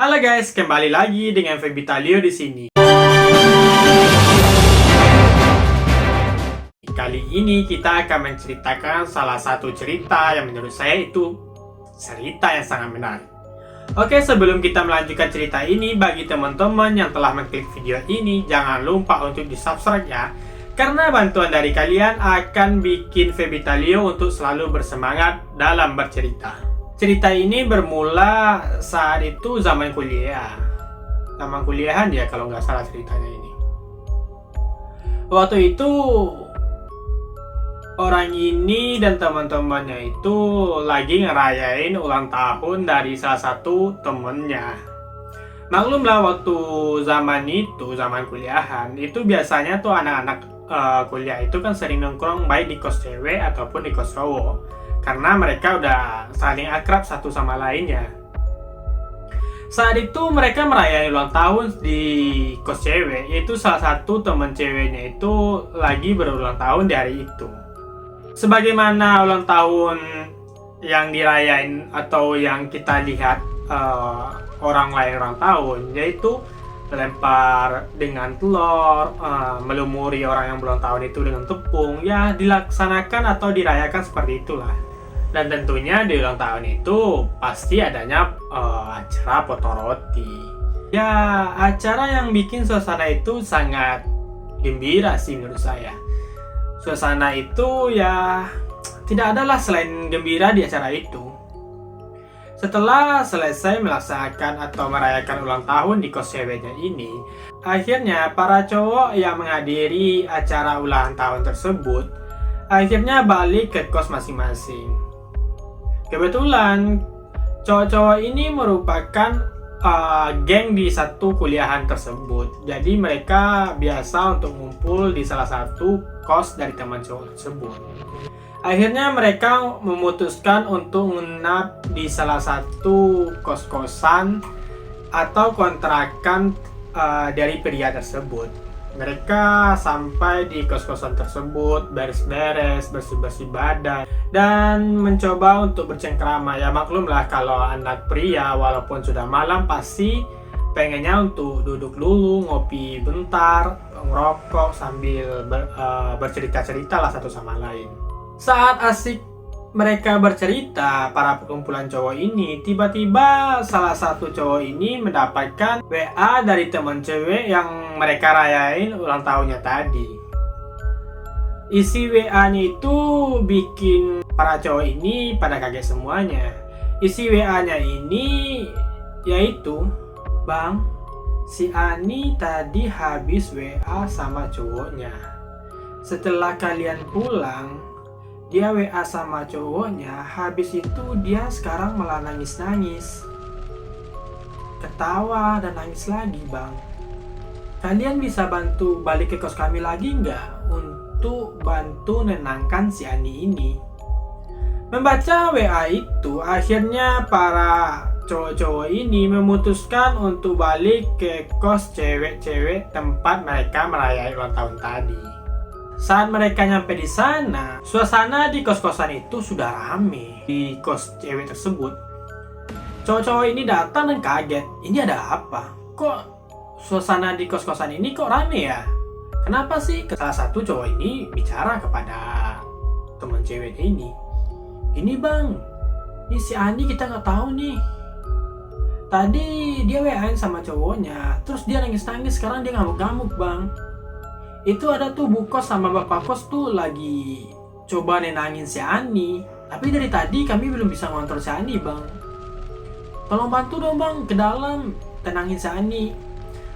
Halo guys, kembali lagi dengan Febitalio di sini. Kali ini kita akan menceritakan salah satu cerita yang menurut saya itu cerita yang sangat menarik. Oke, sebelum kita melanjutkan cerita ini, bagi teman-teman yang telah mengklik video ini, jangan lupa untuk di-subscribe ya. Karena bantuan dari kalian akan bikin Febitalio untuk selalu bersemangat dalam bercerita. Cerita ini bermula saat itu zaman kuliah. Zaman kuliahan ya kalau nggak salah ceritanya ini. Waktu itu orang ini dan teman-temannya itu lagi ngerayain ulang tahun dari salah satu temennya. Maklumlah waktu zaman itu, zaman kuliahan, itu biasanya tuh anak-anak kuliah itu kan sering nongkrong baik di kos cewek ataupun di kos cowok. Karena mereka udah saling akrab satu sama lainnya. Saat itu mereka merayakan ulang tahun di kos cewek, yaitu salah satu teman ceweknya itu lagi berulang tahun di hari itu. Sebagaimana ulang tahun yang dirayain atau yang kita lihat orang lain ulang tahun, yaitu lempar dengan telur, melumuri orang yang berulang tahun itu dengan tepung, ya dilaksanakan atau dirayakan seperti itulah. Dan tentunya di ulang tahun itu pasti adanya acara potong roti. Ya, acara yang bikin suasana itu sangat gembira sih menurut saya. Suasana itu ya tidak adalah selain gembira di acara itu. Setelah selesai melaksanakan atau merayakan ulang tahun di kos ceweknya ini, akhirnya para cowok yang menghadiri acara ulang tahun tersebut akhirnya balik ke kos masing-masing. Kebetulan cowok-cowok ini merupakan geng di satu kuliahan tersebut. Jadi mereka biasa untuk ngumpul di salah satu kos dari teman cowok tersebut. Akhirnya mereka memutuskan untuk menginap di salah satu kos-kosan atau kontrakan dari pria tersebut. Mereka sampai di kos-kosan tersebut, beres-beres, bersih-bersih badan, dan mencoba untuk bercengkrama. Ya maklumlah kalau anak pria walaupun sudah malam pasti pengennya untuk duduk dulu, ngopi bentar, ngerokok sambil bercerita-cerita lah satu sama lain. Saat asik mereka bercerita, para perkumpulan cowok ini, tiba-tiba salah satu cowok ini mendapatkan WA dari teman cewek yang mereka rayain ulang tahunnya tadi. Isi WA-nya itu bikin para cowok ini pada kaget semuanya. Isi WA-nya ini yaitu, "Bang, si Ani tadi habis WA sama cowoknya. Setelah kalian pulang, dia WA sama cowoknya, habis itu dia sekarang malah nangis-nangis. Ketawa dan nangis lagi, Bang. Kalian bisa bantu balik ke kos kami lagi nggak untuk bantu nenangkan si Ani ini?" Membaca WA itu, akhirnya para cowok-cowok ini memutuskan untuk balik ke kos cewek-cewek tempat mereka merayakan ulang tahun tadi. Saat mereka nyampe di sana, suasana di kos-kosan itu sudah rame. Di kos cewek tersebut, cowok-cowok ini datang dan kaget. Ini ada apa? Kok suasana di kos-kosan ini kok rame ya? Kenapa sih? Salah satu cowok ini bicara kepada teman ceweknya ini. "Ini bang, ini si Ani kita nggak tahu nih. Tadi dia WA-in sama cowoknya, terus dia nangis-nangis, sekarang dia ngamuk-ngamuk bang. Itu ada tuh bu kos sama bapak kos tuh lagi coba nenangin si Ani. Tapi dari tadi kami belum bisa ngontrol si Ani bang. Tolong bantu dong bang ke dalam tenangin si Ani."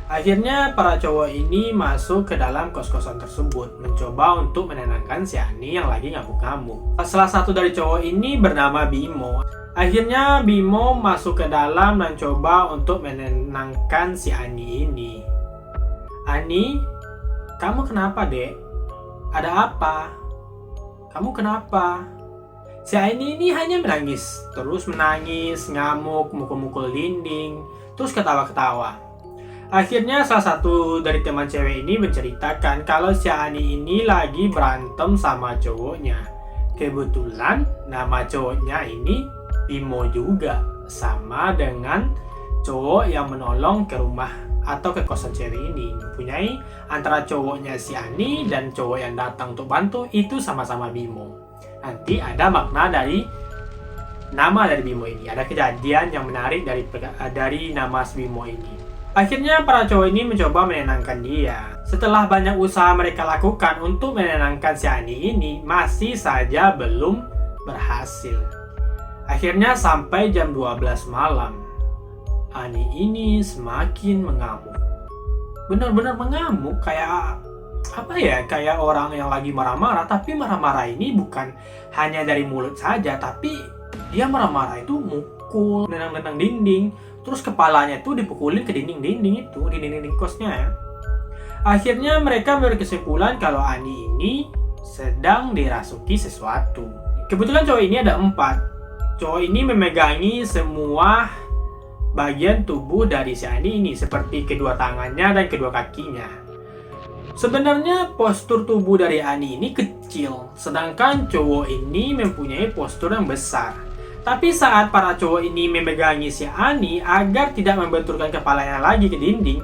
Akhirnya para cowok ini masuk ke dalam kos-kosan tersebut, mencoba untuk menenangkan si Ani yang lagi ngamuk-ngamuk. Salah satu dari cowok ini bernama Bimo. Akhirnya Bimo masuk ke dalam dan coba untuk menenangkan si Ani ini. "Ani, kamu kenapa dek? Ada apa? Kamu kenapa?" Si Ani ini hanya menangis, terus menangis, ngamuk, mukul-mukul dinding, terus ketawa-ketawa. Akhirnya salah satu dari teman cewek ini menceritakan kalau si Ani ini lagi berantem sama cowoknya. Kebetulan nama cowoknya ini Bimo juga, sama dengan cowok yang menolong ke rumah atau ke kosan cewek ini mempunyai antara cowoknya si Ani dan cowok yang datang untuk bantu itu sama-sama Bimo. Nanti ada makna dari nama dari Bimo ini, ada kejadian yang menarik dari nama si Bimo ini. Akhirnya para cowok ini mencoba menenangkan dia. Setelah banyak usaha mereka lakukan untuk menenangkan si Ani ini, masih saja belum berhasil. Akhirnya sampai jam 12 malam, Ani ini semakin mengamuk. Benar-benar mengamuk, kayak apa ya? Kayak orang yang lagi marah-marah, tapi marah-marah ini bukan hanya dari mulut saja, tapi dia marah-marah itu mukul, nendang-nendang dinding, terus kepalanya itu dipukulin ke dinding-dinding itu, di dinding kosnya ya. Akhirnya mereka berkesimpulan kalau Ani ini sedang dirasuki sesuatu. Kebetulan cowok ini ada 4. Cowok ini memegangi semua bagian tubuh dari si Ani ini, seperti kedua tangannya dan kedua kakinya. Sebenarnya postur tubuh dari Ani ini kecil, sedangkan cowok ini mempunyai postur yang besar. Tapi saat para cowok ini memegangi si Ani agar tidak membenturkan kepalanya lagi ke dinding,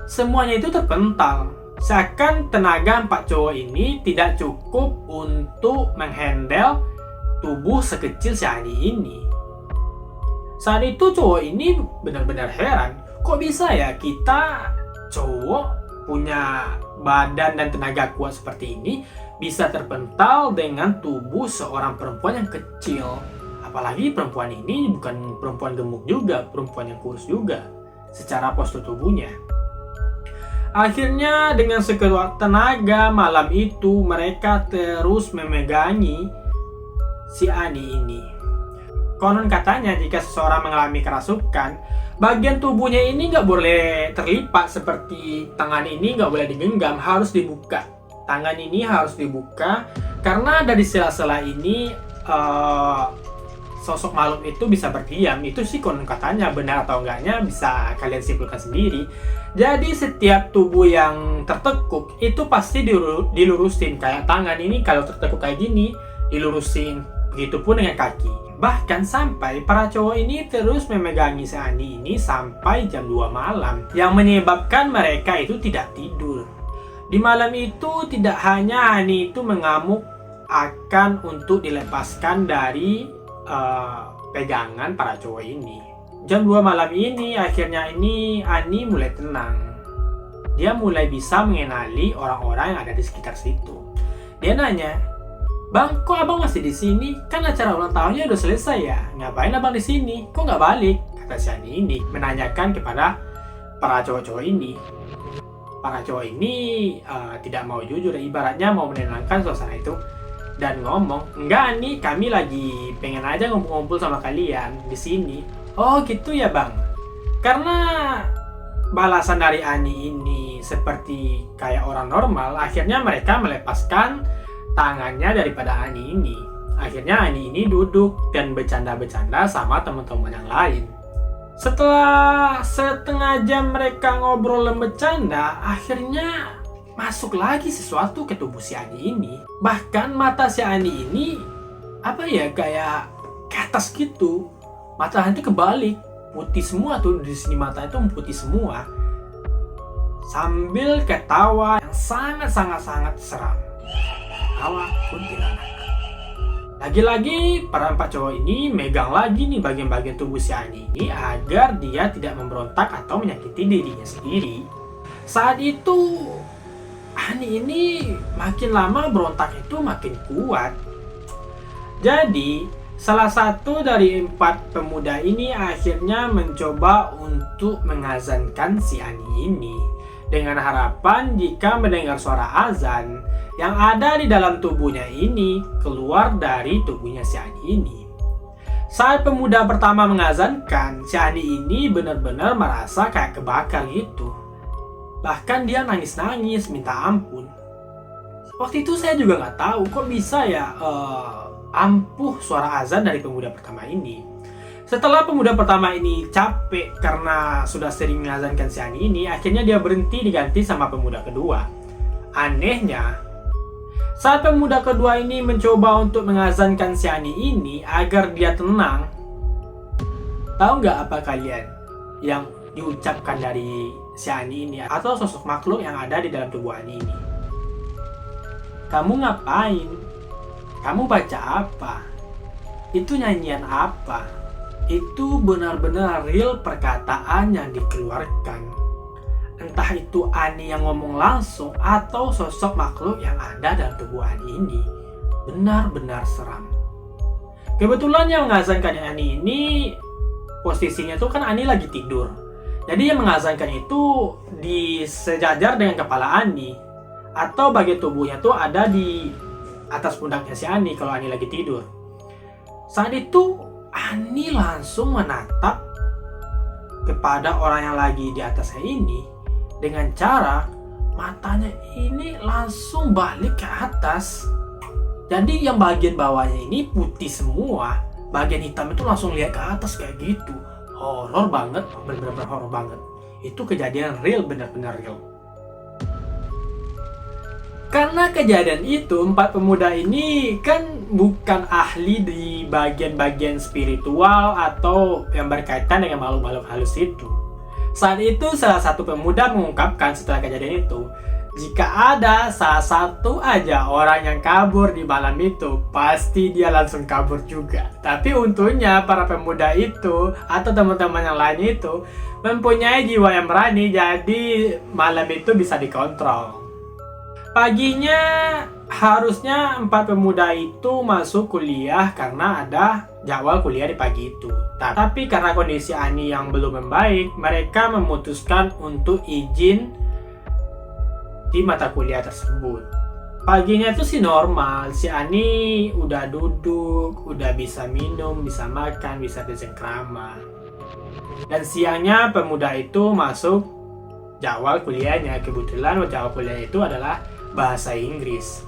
semuanya itu terpental. Seakan tenaga 4 cowok ini tidak cukup untuk menghandle tubuh sekecil si Ani ini. Saat itu cowok ini benar-benar heran, kok bisa ya kita cowok punya badan dan tenaga kuat seperti ini bisa terpental dengan tubuh seorang perempuan yang kecil. Apalagi perempuan ini bukan perempuan gemuk juga, perempuan yang kurus juga secara postur tubuhnya. Akhirnya dengan sekuat tenaga malam itu mereka terus memegangi si Ani ini. Konon katanya jika seseorang mengalami kerasukan, bagian tubuhnya ini nggak boleh terlipat, seperti tangan ini nggak boleh digenggam, harus dibuka. Tangan ini harus dibuka karena dari sela-sela ini sosok makhluk itu bisa berdiam. Itu sih konon katanya, benar atau enggaknya bisa kalian simpulkan sendiri. Jadi setiap tubuh yang tertekuk itu pasti dilurusin. Kayak tangan ini kalau tertekuk kayak gini dilurusin, begitupun dengan kaki. Bahkan sampai para cowok ini terus memegangi si Ani ini sampai jam 2 malam, yang menyebabkan mereka itu tidak tidur. Di malam itu tidak hanya Ani itu mengamuk akan untuk dilepaskan dari pegangan para cowok ini. Jam 2 malam ini akhirnya Ani mulai tenang. Dia mulai bisa mengenali orang-orang yang ada di sekitar situ. Dia nanya, "Bang, kok abang masih di sini? Kan acara ulang tahunnya udah selesai ya. Ngapain abang di sini? Kok nggak balik?" Kata si Ani ini menanyakan kepada para cowok-cowok ini. Para cowok ini tidak mau jujur, ibaratnya mau menenangkan suasana itu dan ngomong, "Enggak nih, kami lagi pengen aja ngumpul-ngumpul sama kalian di sini." "Oh gitu ya bang." Karena balasan dari Ani ini seperti kayak orang normal, akhirnya mereka melepaskan tangannya daripada Ani ini. Akhirnya Ani ini duduk dan bercanda-bercanda sama teman-teman yang lain. Setelah setengah jam mereka ngobrol dan bercanda, akhirnya masuk lagi sesuatu ke tubuh si Ani ini. Bahkan mata si Ani ini kayak ke atas gitu. Matanya itu kebalik, putih semua tuh, di sini mata itu putih semua. Sambil ketawa yang sangat seram. Tawa kuntilanak. Lagi-lagi para 4 cowok ini megang lagi nih bagian-bagian tubuh si Ani ini agar dia tidak memberontak atau menyakiti dirinya sendiri. Saat itu Ani ini makin lama berontak itu makin kuat. Jadi salah satu dari 4 pemuda ini akhirnya mencoba untuk mengazankan si Ani ini dengan harapan jika mendengar suara azan yang ada di dalam tubuhnya ini keluar dari tubuhnya si Ani ini. Saat pemuda pertama mengazankan, si Ani ini benar-benar merasa kayak kebakar gitu. Bahkan dia nangis-nangis minta ampun. Waktu itu saya juga nggak tahu kok bisa ya ampuh suara azan dari pemuda pertama ini. Setelah pemuda pertama ini capek karena sudah sering mengazankan si Ani ini, akhirnya dia berhenti diganti sama pemuda kedua. Anehnya, saat pemuda kedua ini mencoba untuk mengazankan si Ani ini agar dia tenang, tahu nggak apa kalian yang diucapkan dari si Ani ini atau sosok makhluk yang ada di dalam tubuh Ani ini. Kamu ngapain? Kamu baca apa? Itu nyanyian apa? Itu benar-benar real perkataan yang dikeluarkan. Entah itu Ani yang ngomong langsung atau sosok makhluk yang ada dalam tubuh Ani ini. Benar-benar seram. Kebetulan yang mengazankan Ani ini posisinya tuh kan Ani lagi tidur. Jadi yang mengazankan itu di sejajar dengan kepala Ani, atau bagian tubuhnya tuh ada di atas pundaknya si Ani kalau Ani lagi tidur. Saat itu Ani langsung menatap kepada orang yang lagi di atasnya ini dengan cara matanya ini langsung balik ke atas. Jadi yang bagian bawahnya ini putih semua, bagian hitam itu langsung lihat ke atas kayak gitu. Horor banget, benar-benar horor banget. Itu kejadian real, benar-benar real. Karena kejadian itu, 4 pemuda ini kan bukan ahli di bagian-bagian spiritual atau yang berkaitan dengan makhluk-makhluk halus itu. Saat itu salah satu pemuda mengungkapkan setelah kejadian itu, jika ada salah satu aja orang yang kabur di malam itu, pasti dia langsung kabur juga. Tapi untungnya para pemuda itu atau teman-teman yang lain itu mempunyai jiwa yang berani, jadi malam itu bisa dikontrol. Paginya harusnya 4 pemuda itu masuk kuliah karena ada jadwal kuliah di pagi itu. Tapi karena kondisi Ani yang belum membaik, mereka memutuskan untuk izin di mata kuliah tersebut. Paginya itu sih normal, si Ani udah duduk, udah bisa minum, bisa makan, bisa bercengkrama. Dan siangnya pemuda itu masuk jadwal kuliahnya. Kebetulan jadwal kuliah itu adalah bahasa Inggris.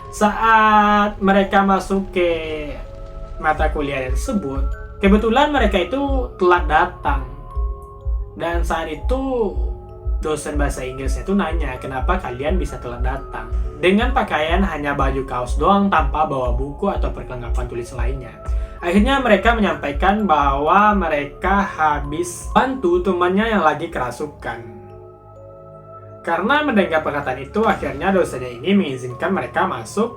Saat mereka masuk ke mata kuliah tersebut, kebetulan mereka itu telat datang. Dan saat itu dosen bahasa Inggrisnya itu nanya, kenapa kalian bisa telat datang? Dengan pakaian hanya baju kaos doang tanpa bawa buku atau perlengkapan tulis lainnya. Akhirnya mereka menyampaikan bahwa mereka habis bantu temannya yang lagi kerasukan. Karena mendengar perkataan itu, akhirnya dosennya ini mengizinkan mereka masuk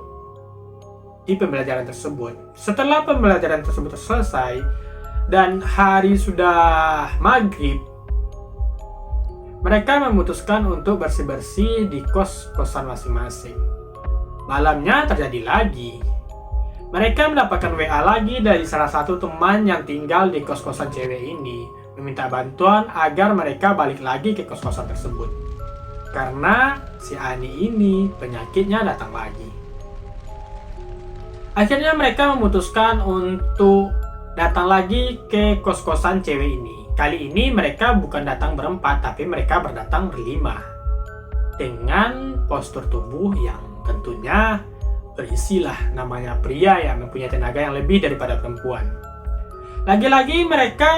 di pembelajaran tersebut. Setelah pembelajaran tersebut selesai dan hari sudah maghrib, mereka memutuskan untuk bersih-bersih di kos-kosan masing-masing. Malamnya terjadi lagi. Mereka mendapatkan WA lagi dari salah satu teman yang tinggal di kos-kosan cewek ini, meminta bantuan agar mereka balik lagi ke kos-kosan tersebut. Karena si Ani ini penyakitnya datang lagi. Akhirnya mereka memutuskan untuk datang lagi ke kos-kosan cewek ini. Kali ini mereka bukan datang berempat, tapi mereka berdatang berlima. Dengan postur tubuh yang tentunya berisilah, namanya pria yang mempunyai tenaga yang lebih daripada perempuan. Lagi-lagi mereka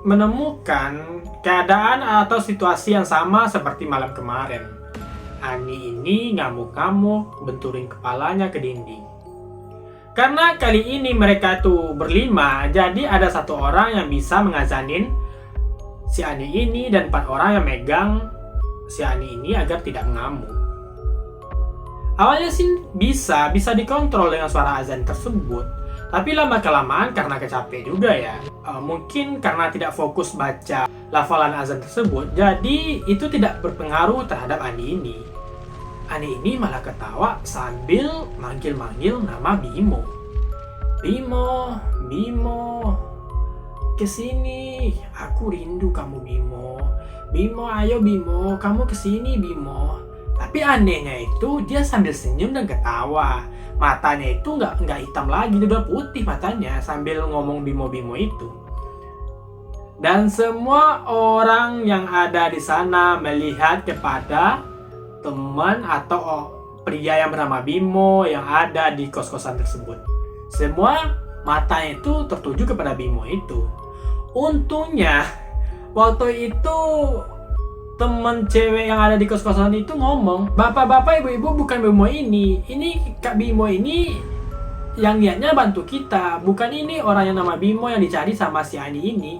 menemukan keadaan atau situasi yang sama seperti malam kemarin. Ani ini ngamuk-ngamuk, benturin kepalanya ke dinding. Karena kali ini mereka tuh berlima, jadi ada 1 orang yang bisa mengazanin si Ani ini dan 4 orang yang megang si Ani ini agar tidak mengamuk. Awalnya sih bisa dikontrol dengan suara azan tersebut, tapi lama-kelamaan karena kecapek juga ya. Mungkin karena tidak fokus baca lafalan azan tersebut, jadi itu tidak berpengaruh terhadap Ani ini. Ani ini malah ketawa sambil manggil-manggil nama Bimo. Bimo, Bimo, kesini, aku rindu kamu Bimo. Bimo, ayo Bimo, kamu kesini Bimo. Tapi anehnya itu dia sambil senyum dan ketawa. Matanya itu nggak hitam lagi, udah putih matanya sambil ngomong Bimo-Bimo itu. Dan semua orang yang ada di sana melihat kepada teman atau pria yang bernama Bimo yang ada di kos-kosan tersebut. Semua matanya itu tertuju kepada Bimo itu. Untungnya waktu itu teman cewek yang ada di kos-kosan itu ngomong, bapak-bapak, ibu-ibu, bukan Bimo ini Kak Bimo ini yang niatnya bantu kita, bukan ini orang yang nama Bimo yang dicari sama si Ani ini.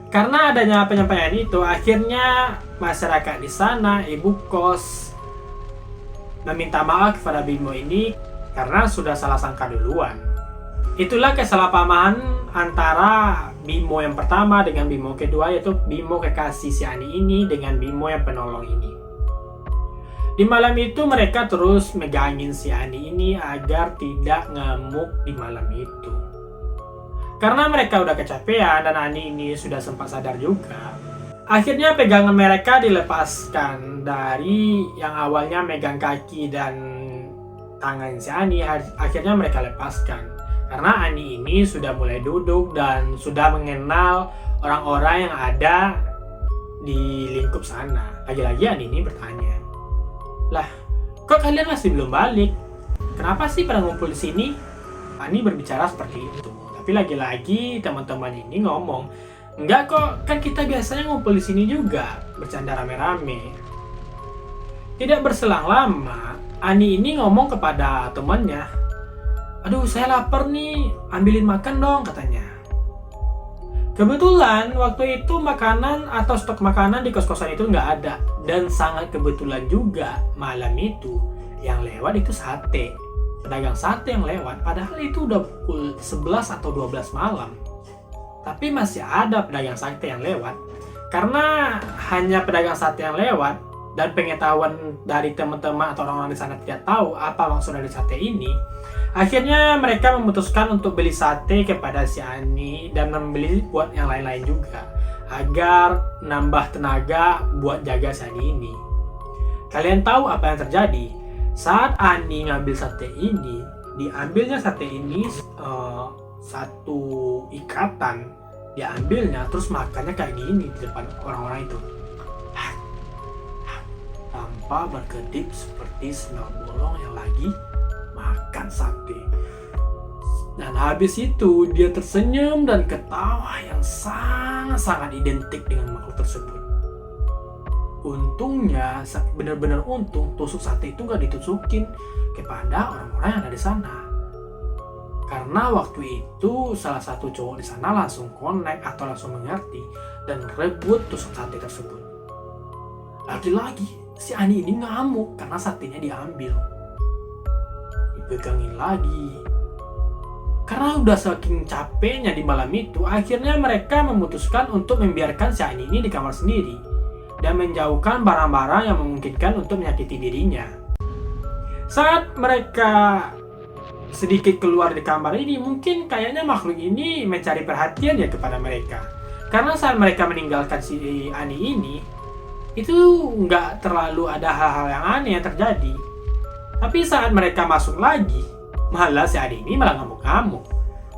Karena adanya penyampaian itu, akhirnya masyarakat di sana, ibu kos, meminta maaf kepada Bimo ini karena sudah salah sangka duluan. Itulah kesalahpahaman antara Bimo yang pertama dengan Bimo kedua, yaitu Bimo kekasih si Ani ini dengan Bimo yang penolong ini. Di malam itu mereka terus megangin si Ani ini agar tidak ngamuk di malam itu. Karena mereka udah kecapean dan Ani ini sudah sempat sadar juga. Akhirnya pegangan mereka dilepaskan dari yang awalnya megang kaki dan tangan si Ani. Akhirnya mereka lepaskan. Karena Ani ini sudah mulai duduk dan sudah mengenal orang-orang yang ada di lingkup sana. Lagi-lagi Ani ini bertanya, "Lah, kok kalian masih belum balik? Kenapa sih pada ngumpul di sini?" Ani berbicara seperti itu. Tapi lagi-lagi teman-teman ini ngomong, "Enggak kok, kan kita biasanya ngumpul di sini juga, bercanda rame-rame." Tidak berselang lama, Ani ini ngomong kepada temannya, "Aduh, saya lapar nih, ambilin makan dong," katanya. Kebetulan waktu itu makanan atau stok makanan di kos-kosan itu nggak ada. Dan sangat kebetulan juga malam itu yang lewat itu sate. Pedagang sate yang lewat, padahal itu udah pukul 11 atau 12 malam. Tapi masih ada pedagang sate yang lewat. Karena hanya pedagang sate yang lewat dan pengetahuan dari teman-teman atau orang-orang di sana tidak tahu apa maksud dari sate ini, akhirnya mereka memutuskan untuk beli sate kepada si Ani dan membeli buat yang lain-lain juga agar nambah tenaga buat jaga si Ani ini. Kalian tahu apa yang terjadi? Saat Ani ngambil sate ini, diambilnya sate ini satu ikatan, diambilnya terus makannya kayak gini di depan orang-orang itu, tanpa berkedip seperti sendal bolong yang lagi makan sate. Dan habis itu dia tersenyum dan ketawa yang sangat-sangat identik dengan makhluk tersebut. Untungnya, benar-benar untung tusuk sate itu gak ditusukin kepada orang-orang yang ada di sana. Karena waktu itu salah satu cowok di sana langsung connect atau langsung mengerti dan rebut tusuk sate tersebut. Lagi-lagi si Ani ini ngamuk karena satenya diambil. Dipegangin lagi. Karena udah saking capeknya di malam itu, akhirnya mereka memutuskan untuk membiarkan si Ani ini di kamar sendiri dan menjauhkan barang-barang yang memungkinkan untuk menyakiti dirinya. Saat mereka sedikit keluar di kamar ini, mungkin kayaknya makhluk ini mencari perhatian ya kepada mereka. Karena saat mereka meninggalkan si Ani ini, itu nggak terlalu ada hal-hal yang aneh yang terjadi. Tapi saat mereka masuk lagi, malah si Ani ini malah ngamuk-ngamuk.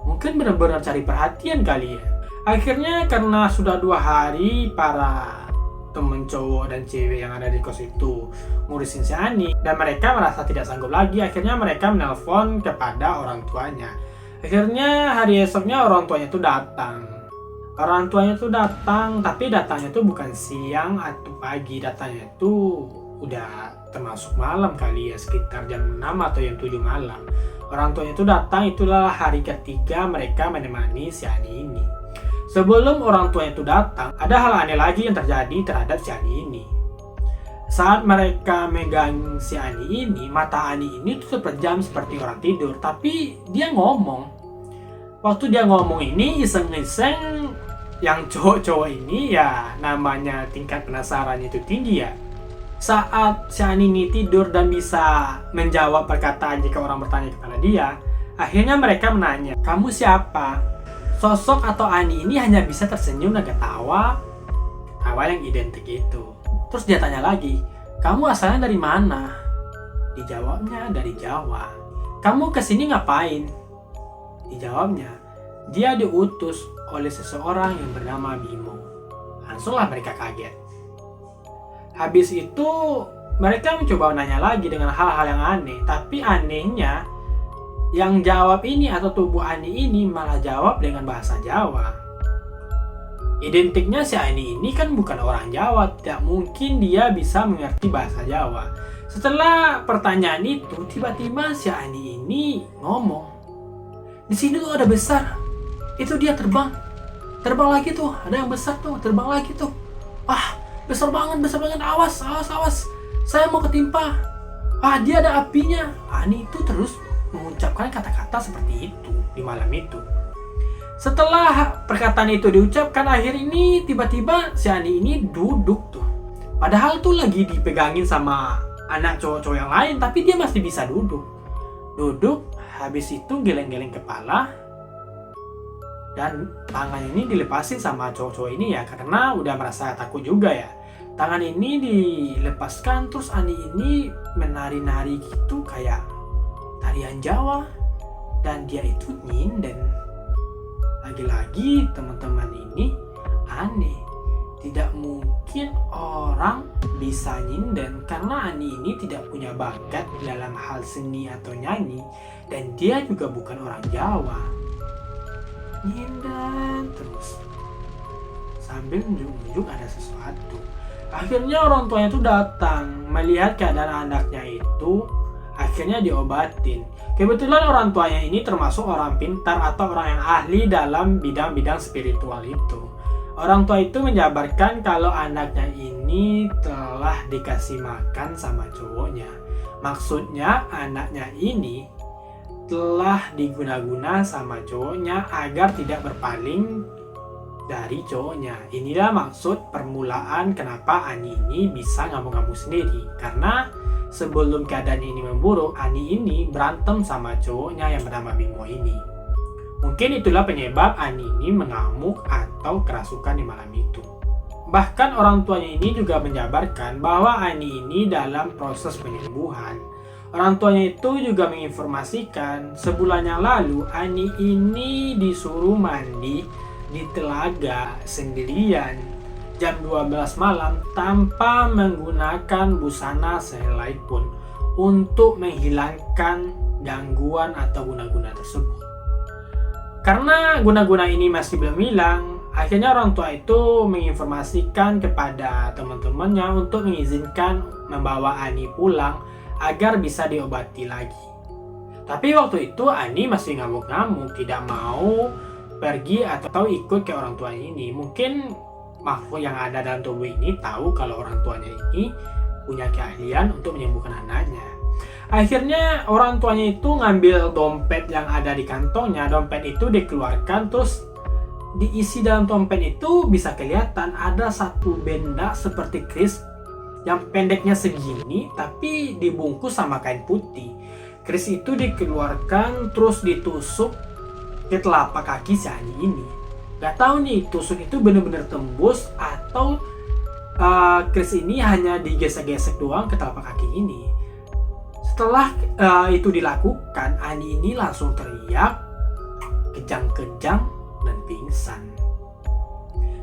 Mungkin benar-benar cari perhatian kali ya. Akhirnya karena sudah 2 hari para temen cowok dan cewek yang ada di kos itu ngurusin si Ani dan mereka merasa tidak sanggup lagi, akhirnya mereka menelpon kepada orang tuanya. Akhirnya hari esoknya orang tuanya itu datang. Orang tuanya itu datang, tapi datangnya itu bukan siang atau pagi, datangnya itu udah termasuk malam kali ya, sekitar jam 6 atau jam 7 malam. Orang tuanya itu datang, itulah hari ketiga mereka menemani si Ani ini. Sebelum orang tuanya itu datang, ada hal aneh lagi yang terjadi terhadap si Ani ini. Saat mereka megang si Ani ini, mata Ani ini tuh terpejam seperti orang tidur, tapi dia ngomong. Waktu dia ngomong ini iseng-iseng, yang cowok-cowok ini ya namanya tingkat penasarannya itu tinggi ya. Saat si Ani ini tidur dan bisa menjawab perkataan jika orang bertanya kepada dia, akhirnya mereka menanya, "Kamu siapa?" Sosok atau Ani ini hanya bisa tersenyum dan ketawa yang identik itu. Terus dia tanya lagi, "Kamu asalnya dari mana?" Dijawabnya, "Dari Jawa." "Kamu kesini ngapain?" Dijawabnya, "Dia diutus oleh seseorang yang bernama Bimo." Langsunglah mereka kaget. Habis itu mereka mencoba nanya lagi dengan hal-hal yang aneh. Tapi anehnya, yang jawab ini atau tubuh Ani ini malah jawab dengan bahasa Jawa. Identiknya si Ani ini kan bukan orang Jawa, tidak mungkin dia bisa mengerti bahasa Jawa. Setelah pertanyaan itu, tiba-tiba si Ani ini ngomong, "Di sini tuh ada besar, itu dia terbang." terbang lagi tuh, ada yang besar tuh, terbang lagi tuh. Ah, besar banget, awas, awas, awas, saya mau ketimpa. Ah, dia ada apinya. Ani itu terus mengucapkan kata-kata seperti itu di malam itu. Setelah perkataan itu diucapkan, akhir ini tiba-tiba si Ani ini duduk tuh. Padahal tuh lagi dipegangin sama anak cowok-cowok yang lain, tapi dia masih bisa duduk. Duduk, habis itu geleng-geleng kepala, dan tangan ini dilepasin sama cowok-cowok ini ya, karena udah merasa takut juga ya. Tangan ini dilepaskan, terus Ani ini menari-nari gitu kayak tarian Jawa, dan dia itu nyinden. Lagi-lagi teman-teman ini aneh, tidak mungkin orang bisa nyinden karena Ani ini tidak punya bakat dalam hal seni atau nyanyi, dan dia juga bukan orang Jawa. Nyinden terus sambil nunjuk-nunjuk ada sesuatu. Akhirnya orang tuanya itu datang melihat keadaan anaknya itu, akhirnya diobatin. Kebetulan orang tuanya ini termasuk orang pintar atau orang yang ahli dalam bidang-bidang spiritual itu. Orang tua itu menjabarkan kalau anaknya ini telah dikasih makan sama cowoknya. Maksudnya anaknya ini telah diguna-guna sama cowoknya agar tidak berpaling dari cowoknya. Inilah maksud permulaan kenapa Ani ini bisa ngamuk-ngamuk sendiri. Karena sebelum keadaan ini memburuk, Ani ini berantem sama cowoknya yang bernama Bimo ini. Mungkin itulah penyebab Ani ini mengamuk atau kerasukan di malam itu. Bahkan orang tuanya ini juga menjabarkan bahwa Ani ini dalam proses penyembuhan. Orang tuanya itu juga menginformasikan sebulan yang lalu Ani ini disuruh mandi di telaga sendirian jam 12 malam tanpa menggunakan busana sehelai pun untuk menghilangkan gangguan atau guna-guna tersebut. Karena guna-guna ini masih belum hilang, akhirnya orang tua itu menginformasikan kepada teman-temannya untuk mengizinkan membawa Ani pulang agar bisa diobati lagi. Tapi waktu itu Ani masih ngamuk-ngamuk, tidak mau pergi atau ikut ke orang tuanya ini. Mungkin makhluk yang ada dalam tubuh ini tahu kalau orang tuanya ini punya keahlian untuk menyembuhkan anaknya. Akhirnya orang tuanya itu ngambil dompet yang ada di kantongnya. Dompet itu dikeluarkan, terus diisi dalam dompet itu bisa kelihatan ada satu benda seperti kris yang pendeknya segini tapi dibungkus sama kain putih. Kris itu dikeluarkan terus ditusuk ke telapak kaki si Ani ini. Gak tahu nih tusuk itu benar-benar tembus atau kris ini hanya digesek-gesek doang ke telapak kaki ini. Setelah itu dilakukan, Ani ini langsung teriak, kejang-kejang dan pingsan.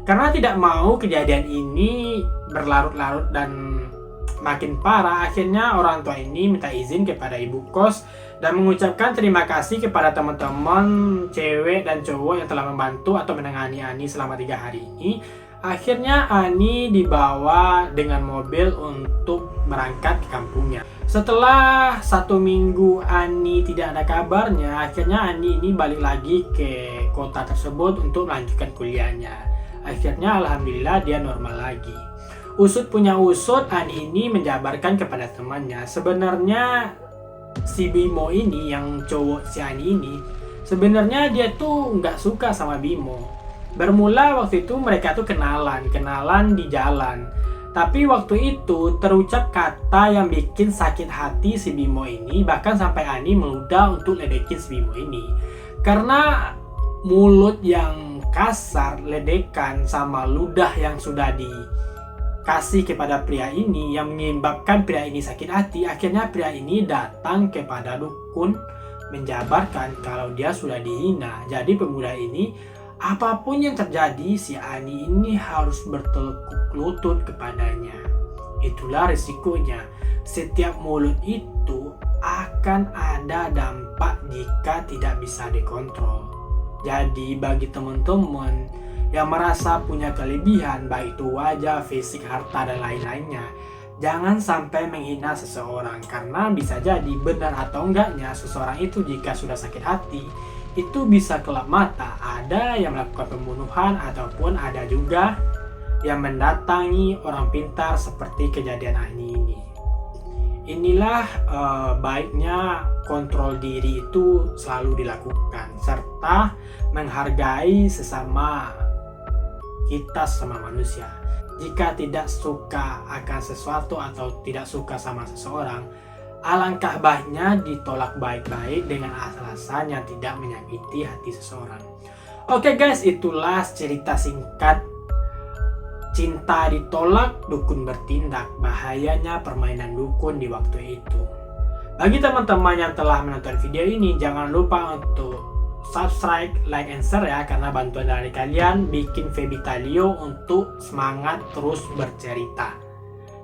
Karena tidak mau kejadian ini berlarut-larut dan makin parah, akhirnya orang tua ini minta izin kepada ibu kos dan mengucapkan terima kasih kepada teman-teman cewek dan cowok yang telah membantu atau menangani Ani selama 3 hari ini. Akhirnya Ani dibawa dengan mobil untuk berangkat ke kampungnya. Setelah 1 minggu Ani tidak ada kabarnya, akhirnya Ani ini balik lagi ke kota tersebut untuk melanjutkan kuliahnya. Akhirnya alhamdulillah dia normal lagi. Usut punya usut, Ani ini menjabarkan kepada temannya, sebenarnya si Bimo ini, yang cowok si Ani ini, sebenarnya dia tuh nggak suka sama Bimo. Bermula waktu itu mereka tuh kenalan di jalan. Tapi waktu itu terucap kata yang bikin sakit hati si Bimo ini, bahkan sampai Ani meludah untuk ledekin si Bimo ini. Karena mulut yang kasar, ledekan, sama ludah yang sudah dikasih kepada pria ini yang menyebabkan pria ini sakit hati. Akhirnya pria ini datang kepada dukun menjabarkan kalau dia sudah dihina. Jadi pemuda ini, apapun yang terjadi, si Ani ini harus bertekuk lutut kepadanya. Itulah risikonya. Setiap mulut itu akan ada dampak jika tidak bisa dikontrol. Jadi bagi teman-teman yang merasa punya kelebihan, baik itu wajah, fisik, harta, dan lain-lainnya, jangan sampai menghina seseorang, karena bisa jadi benar atau enggaknya seseorang itu jika sudah sakit hati, itu bisa kelap mata. Ada yang melakukan pembunuhan ataupun ada juga yang mendatangi orang pintar seperti kejadian Aini ini. Inilah baiknya kontrol diri itu selalu dilakukan serta menghargai sesama kita sama manusia. Jika tidak suka akan sesuatu atau tidak suka sama seseorang, alangkah baiknya ditolak baik-baik dengan alasan yang tidak menyakiti hati seseorang. Oke guys, itulah cerita singkat cinta ditolak, dukun bertindak, bahayanya permainan dukun di waktu itu. Bagi teman-teman yang telah menonton video ini, jangan lupa untuk subscribe, like, and share ya, karena bantuan dari kalian bikin Febitalio untuk semangat terus bercerita.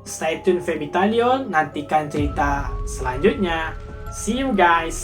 Stay tune Febitalio, nantikan cerita selanjutnya. See you guys!